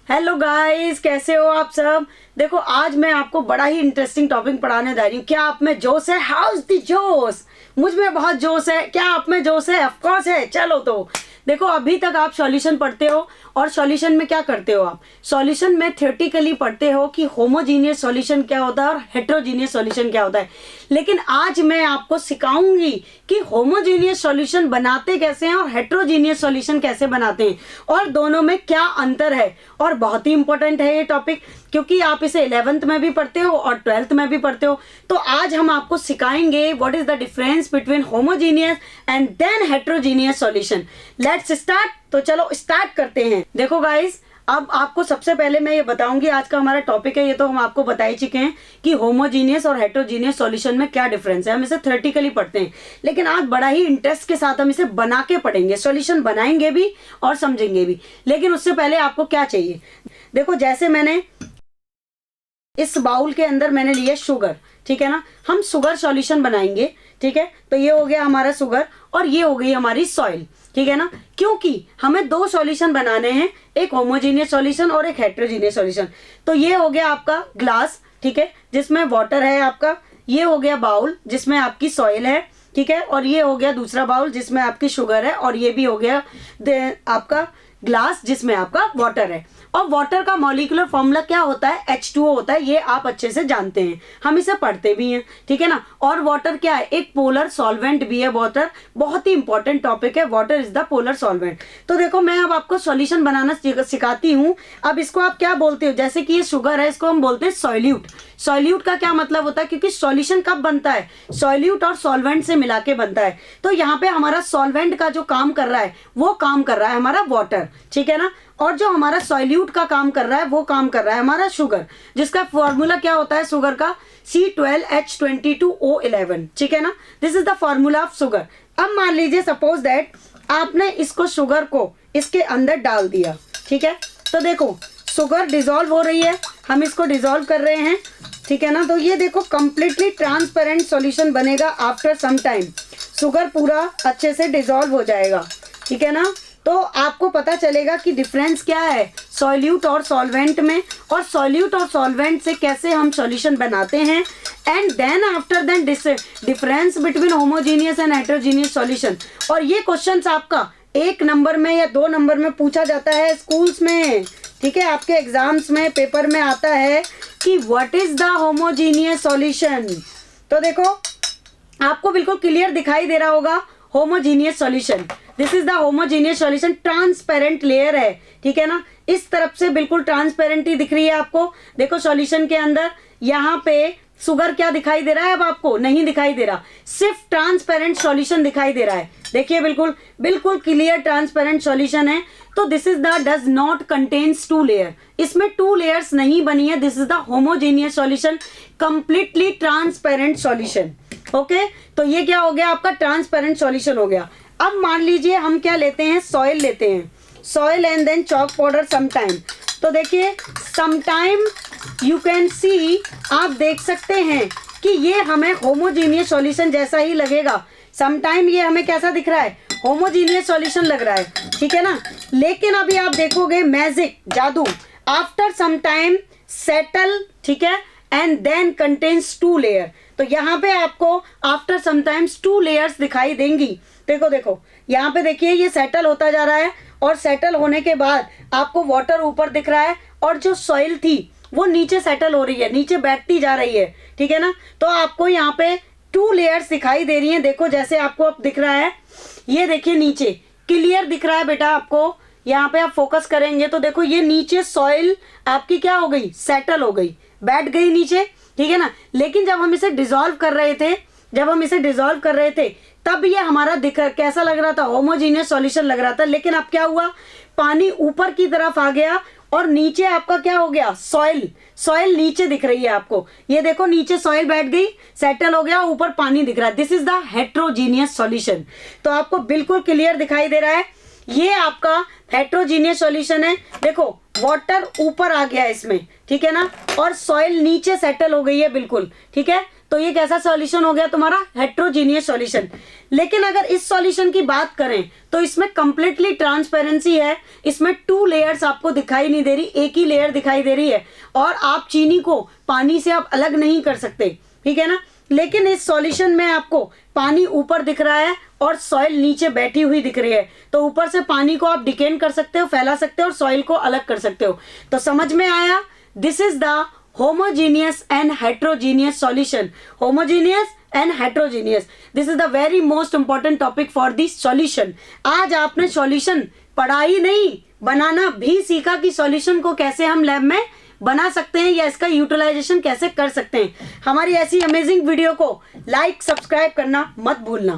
Hello guys, कैसे हो आप सब। देखो आज मैं आपको बड़ा ही इंटरेस्टिंग टॉपिक पढ़ाने जा रही हूँ। क्या आप में जोश है? हाउस द जोश। मुझ में बहुत जोश है। क्या आप में जोश है? ऑफ कोर्स है। चलो तो देखो, अभी तक आप सॉल्यूशन पढ़ते हो और सॉल्यूशन में क्या करते हो आप? सॉल्यूशन में थ्योरेटिकली पढ़ते हो कि होमोजीनियस सॉल्यूशन क्या होता है और हेट्रोजीनियस सॉल्यूशन क्या होता है। लेकिन आज मैं आपको सिखाऊंगी कि होमोजीनियस सॉल्यूशन बनाते कैसे हैं और हेट्रोजीनियस सॉल्यूशन कैसे बनाते हैं और दोनों में क्या अंतर है। और बहुत ही इंपॉर्टेंट है ये टॉपिक, क्योंकि आप इसे 11th में भी पढ़ते हो और 12th में भी पढ़ते हो। तो आज हम आपको सिखाएंगे what is the difference between homogeneous and then heterogeneous solution. Let's start. तो चलो स्टार्ट करते हैं। देखो गाइस, अब आपको सबसे पहले मैं ये बताऊंगी, आज का हमारा टॉपिक है ये तो हम आपको बता ही चुके हैं कि होमोजीनियस और हेट्रोजीनियस सॉल्यूशन में क्या डिफरेंस है। हम इसे थ्योरेटिकली पढ़ते हैं, लेकिन आज बड़ा ही इंटरेस्ट के साथ हम इसे बना के पढ़ेंगे, सॉल्यूशन बनाएंगे भी और समझेंगे भी। लेकिन उससे पहले आपको क्या चाहिए? देखो, जैसे मैंने इस बाउल के अंदर मैंने लिया शुगर, ठीक है ना। हम शुगर सॉल्यूशन बनाएंगे, ठीक है। तो ये हो गया हमारा शुगर और ये हो गई हमारी सॉइल, ठीक है ना। क्योंकि हमें दो सॉल्यूशन बनाने हैं, एक होमोजीनियस सॉल्यूशन और एक हेट्रोजीनियस सॉल्यूशन। तो ये हो गया आपका ग्लास, ठीक है, जिसमें वाटर है आपका। ये हो गया बाउल जिसमें आपकी सॉइल है, ठीक है। और ये हो गया दूसरा बाउल जिसमें आपकी शुगर है। और ये भी हो गया आपका ग्लास जिसमें आपका वाटर है। और वाटर का मॉलिक्यूलर फॉर्मूला क्या होता है? H2O होता है। ये आप अच्छे से जानते हैं, हम इसे पढ़ते भी हैं, ठीक है ना। और वाटर क्या है? एक पोलर सॉल्वेंट भी है वाटर। बहुत ही इंपॉर्टेंट टॉपिक है, water is the polar solvent. तो देखो, मैं अब आपको सॉल्यूशन बनाना सिखाती हूँ। अब इसको आप क्या बोलते हो? जैसे कि ये शुगर है, इसको हम बोलते हैं सॉल्यूट। सॉल्यूट का क्या मतलब होता है? क्योंकि सॉल्यूशन कब बनता है? सॉल्यूट और सॉल्वेंट से मिला के बनता है। तो यहाँ पे हमारा सॉल्वेंट का जो काम कर रहा है वो काम कर रहा है हमारा वाटर, ठीक है ना। और जो हमारा सॉल्यूट का काम कर रहा है वो काम कर रहा है हमारा शुगर, जिसका फॉर्मूला क्या होता है शुगर का? C12H22O11, ठीक है ना। This is the formula of sugar. अब मान लीजिए सपोज दैट आपने इसको शुगर को इसके अंदर डाल दिया, ठीक है। तो देखो, शुगर डिजोल्व हो रही है, हम इसको डिजोल्व कर रहे हैं, ठीक है ना। तो ये देखो कंप्लीटली ट्रांसपेरेंट सॉल्यूशन बनेगा। आफ्टर सम टाइम शुगर पूरा अच्छे से डिजोल्व हो जाएगा, ठीक है ना। तो आपको पता चलेगा कि डिफरेंस क्या है सॉल्यूट और सॉल्वेंट में, और सॉल्यूट और सॉल्वेंट से कैसे हम सॉल्यूशन बनाते हैं। And then after then difference between homogeneous and heterogeneous solution. और ये क्वेश्चंस आपका 1 नंबर में या 2 नंबर में पूछा जाता है स्कूल्स में, ठीक है। आपके एग्जाम्स में पेपर में आता है कि what is the homogeneous solution. तो देखो, आपको बिल्कुल क्लियर दिखाई दे रहा होगा homogeneous solution. This is the homogeneous solution. Transparent layer है, ठीक है ना। इस तरफ से बिल्कुल ट्रांसपेरेंट ही दिख रही है आपको। देखो सॉल्यूशन के अंदर यहाँ पे शुगर क्या दिखाई दे रहा है? अब आपको नहीं दिखाई दे रहा, सिर्फ ट्रांसपेरेंट सॉल्यूशन दिखाई दे रहा है। देखिए बिल्कुल बिल्कुल क्लियर ट्रांसपेरेंट सॉल्यूशन है। तो this is the does not contains 2 layer. इसमें 2 लेयर्स नहीं बनी है। This is the homogeneous solution, completely transparent solution. Okay, तो ये क्या हो गया? आपका ट्रांसपेरेंट सॉल्यूशन हो गया। अब मान लीजिए हम क्या लेते हैं? सॉइल लेते हैं, soil and then chalk powder sometime. तो देखिए समटाइम यू कैन सी, आप देख सकते हैं कि ये हमें होमोजीनियस सॉल्यूशन जैसा ही लगेगा। समटाइम ये हमें कैसा दिख रहा है? होमोजीनियस सॉल्यूशन लग रहा है, ठीक है ना। लेकिन अभी आप देखोगे मैजिक, जादू, आफ्टर सम टाइम सेटल, ठीक है, एंड देन कंटेन्स 2 लेयर। तो यहाँ पे आपको आफ्टर समटाइम्स 2 लेयर्स दिखाई देंगी। देखो देखो, यहाँ पे देखिए ये सेटल होता जा रहा है और सेटल होने के बाद आपको वाटर ऊपर दिख रहा है और जो सॉइल थी वो नीचे सेटल हो रही है, नीचे बैठती जा रही है, ठीक है ना। तो आपको यहाँ पे 2 लेयर्स दिखाई दे रही हैं। देखो जैसे आपको अब दिख रहा है, ये देखिए नीचे क्लियर दिख रहा है बेटा आपको। यहाँ पे आप फोकस करेंगे तो देखो ये नीचे सॉइल आपकी क्या हो गई? सेटल हो गई, बैठ गई नीचे, ठीक है ना। लेकिन जब हम इसे डिसॉल्व कर रहे थे, तब ये हमारा कैसा लग रहा था? होमोजीनियस सॉल्यूशन लग रहा था। लेकिन अब क्या हुआ? पानी ऊपर की तरफ आ गया और नीचे आपका क्या हो गया? सॉइल नीचे दिख रही है आपको। ये देखो नीचे सॉइल बैठ गई, सेटल हो गया, ऊपर पानी दिख रहा है। This is the heterogeneous solution. तो आपको बिल्कुल क्लियर दिखाई दे रहा है, ये आपका हेट्रोजीनियस सॉल्यूशन है। देखो वाटर ऊपर आ गया इसमें, ठीक है ना, और सॉइल नीचे सेटल हो गई है बिल्कुल, ठीक है। तो ये कैसा सॉल्यूशन हो गया तुम्हारा, हेट्रोजीनियस सॉल्यूशन। लेकिन अगर इस सॉल्यूशन की बात करें तो इसमें कंप्लीटली ट्रांसपेरेंसी है, इसमें 2 लेयर्स आपको दिखाई नहीं दे रही, एक ही लेयर दिखाई दे रही है, और आप चीनी को पानी से आप अलग नहीं कर सकते, ठीक है ना। लेकिन इस सॉल्यूशन में आपको पानी ऊपर दिख रहा है और सॉइल नीचे बैठी हुई दिख रही है, तो ऊपर से पानी को आप डिकेंट कर सकते हो, फैला सकते हो, और सॉइल को अलग कर सकते हो। तो समझ में आया, this is the homogeneous and heterogeneous solution. Homogeneous and heterogeneous, this is the very most important topic for this solution. आज आपने सॉल्यूशन पढ़ा ही नहीं, बनाना भी सीखा कि सॉल्यूशन को कैसे हम लैब में बना सकते हैं या इसका यूटिलाइजेशन कैसे कर सकते हैं। हमारी ऐसी अमेजिंग वीडियो को लाइक सब्सक्राइब करना मत भूलना।